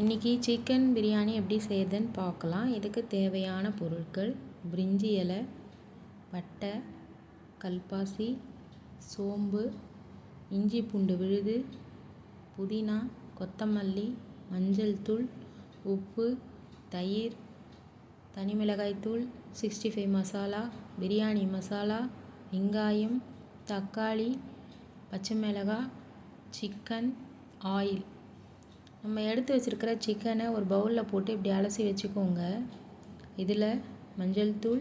இன்றைக்கி சிக்கன் பிரியாணி எப்படி செய்யுதுன்னு பார்க்கலாம். இதுக்கு தேவையான பொருட்கள்: பிரிஞ்சி இலை, பட்டை, கல்பாசி, சோம்பு, இஞ்சி பூண்டு விழுது, புதினா, கொத்தமல்லி, மஞ்சள் தூள், உப்பு, தயிர், தனி மிளகாய்த்தூள், 65 மசாலா, பிரியாணி மசாலா, வெங்காயம், தக்காளி, பச்சை மிளகாய், சிக்கன், ஆயில். நம்ம எடுத்து வச்சுருக்கிற சிக்கனை ஒரு பவுலில் போட்டு இப்படி அலசி வச்சுக்கோங்க. இதில் மஞ்சள் தூள்,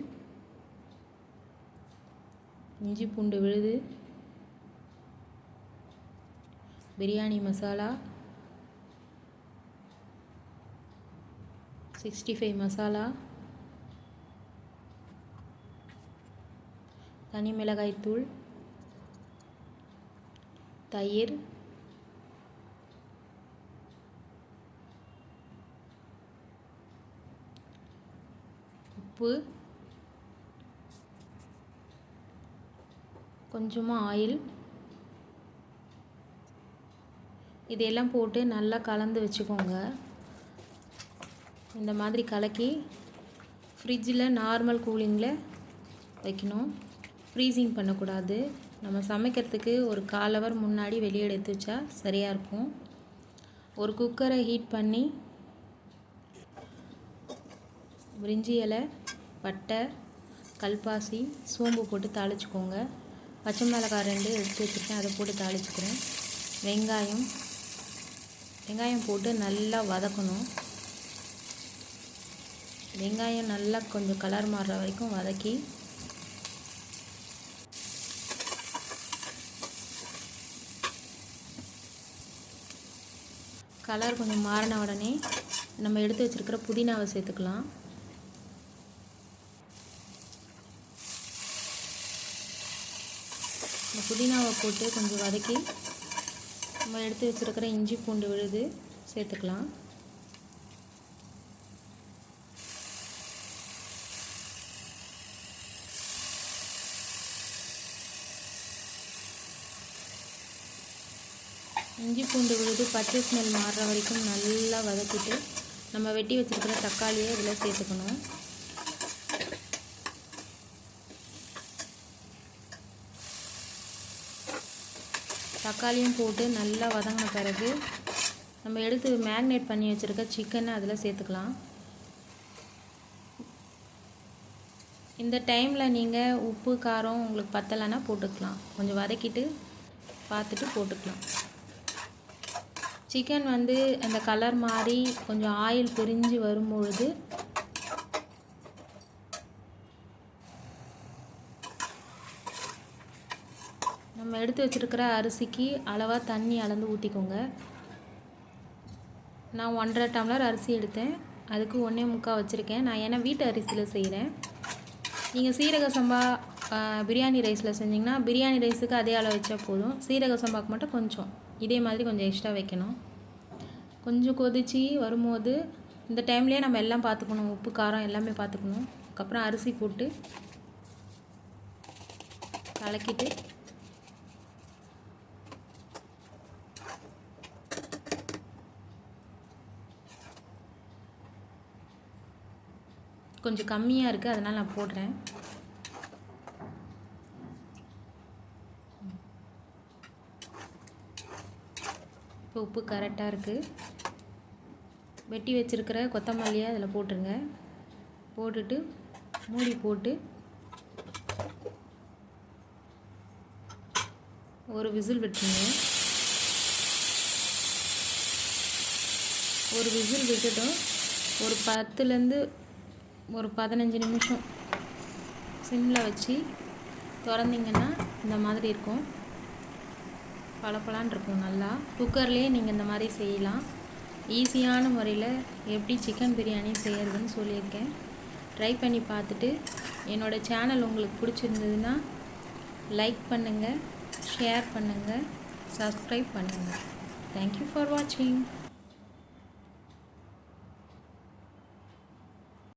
இஞ்சி பூண்டு விழுது, பிரியாணி மசாலா, 65 மசாலா, தனி மிளகாய்த்தூள், தயிர், உப்பு, கொஞ்சமாக ஆயில், இதையெல்லாம் போட்டு நல்லா கலந்து வச்சுக்கோங்க. இந்த மாதிரி கலக்கி ஃப்ரிட்ஜில் நார்மல் கூலிங்கில் வைக்கணும். ஃப்ரீசிங் பண்ணக்கூடாது. நம்ம சமைக்கிறதுக்கு ஒரு 1/4 ஹவர் முன்னாடி வெளியே எடுத்து வச்சா சரியாக இருக்கும். ஒரு குக்கரை ஹீட் பண்ணி பிரிஞ்சி இலை, பட்டை, கல்பாசி, சோம்பு போட்டு தாளிச்சுக்கோங்க. பச்சை மிளகாய் 2 எடுத்து வச்சுருக்கேன், அதை போட்டு தாளிச்சுக்கிறேன். வெங்காயம் போட்டு நல்லா வதக்கணும். வெங்காயம் நல்லா கொஞ்சம் கலர் மாறுற வரைக்கும் வதக்கி கலர் கொஞ்சம் மாறின உடனே நம்ம எடுத்து வச்சுருக்கிற புதினாவை சேர்த்துக்கலாம். இந்த புதினாவை போட்டு கொஞ்சம் வதக்கி நம்ம எடுத்து வச்சுருக்கிற இஞ்சி பூண்டு விழுது சேர்த்துக்கலாம். இஞ்சி பூண்டு விழுது பச்சை ஸ்மெல் மாறுற வரைக்கும் நல்லா வதக்கிட்டு நம்ம வெட்டி வச்சுருக்கிற தக்காளியை இதில் சேர்த்துக்கணும். தக்காளியும் போட்டு நல்லா வதங்கின பிறகு நம்ம எடுத்து மேக்னேட் பண்ணி வச்சுருக்க சிக்கனை அதில் சேர்த்துக்கலாம். இந்த டைமில் நீங்கள் உப்பு காரம் உங்களுக்கு பத்தலைன்னா போட்டுக்கலாம். கொஞ்சம் வதக்கிட்டு பார்த்துட்டு போட்டுக்கலாம். சிக்கன் அந்த கலர் மாறி கொஞ்சம் ஆயில் பிரிஞ்சு வரும்பொழுது நம்ம எடுத்து வச்சுருக்கிற அரிசிக்கு அளவாக தண்ணி அளந்து ஊற்றிக்கோங்க. நான் 1.5 டம்ளர் அரிசி எடுத்தேன், அதுக்கு 1.25 வச்சுருக்கேன். நான் ஏன்னா வீட்டு அரிசியில் செய்கிறேன். நீங்கள் சீரக சம்பா பிரியாணி ரைஸில் செஞ்சிங்கன்னா பிரியாணி ரைஸுக்கு அதே அளவு வச்சா போதும். சீரக சம்பாவுக்கு மட்டும் கொஞ்சம் இதே மாதிரி கொஞ்சம் எக்ஸ்ட்ரா வைக்கணும். கொஞ்சம் கொதித்து வரும்போது இந்த டைம்லேயே நம்ம எல்லாம் பார்த்துக்கணும், உப்பு காரம் எல்லாமே பார்த்துக்கணும். அதுக்கப்புறம் அரிசி போட்டு கலக்கிட்டு கொஞ்சம் கம்மியாக இருக்குது, அதனால் நான் போடுறேன். இப்போ உப்பு கரெக்டாக இருக்குது. வெட்டி வச்சுருக்கிற கொத்தமல்லியை அதில் போட்டுருங்க. போட்டுட்டு மூடி போட்டு ஒரு விசில் விட்டுருங்க. ஒரு விசில் விட்டுட்டோம். ஒரு 10லேருந்து ஒரு 15 நிமிஷம் சிம்மில் வச்சு திறந்திங்கன்னா இந்த மாதிரி இருக்கும். பளபளன்னு இருக்கும். நல்லா குக்கர்லேயே நீங்கள் இந்த மாதிரி செய்யலாம். ஈஸியான முறையில் எப்படி சிக்கன் பிரியாணி செய்கிறதுன்னு சொல்லியிருக்கேன். ட்ரை பண்ணி பார்த்துட்டு என்னோடய சேனல் உங்களுக்கு பிடிச்சிருந்ததுன்னா லைக் பண்ணுங்கள், ஷேர் பண்ணுங்கள், சப்ஸ்கிரைப் பண்ணுங்கள். தேங்க்யூ ஃபார் வாட்சிங்.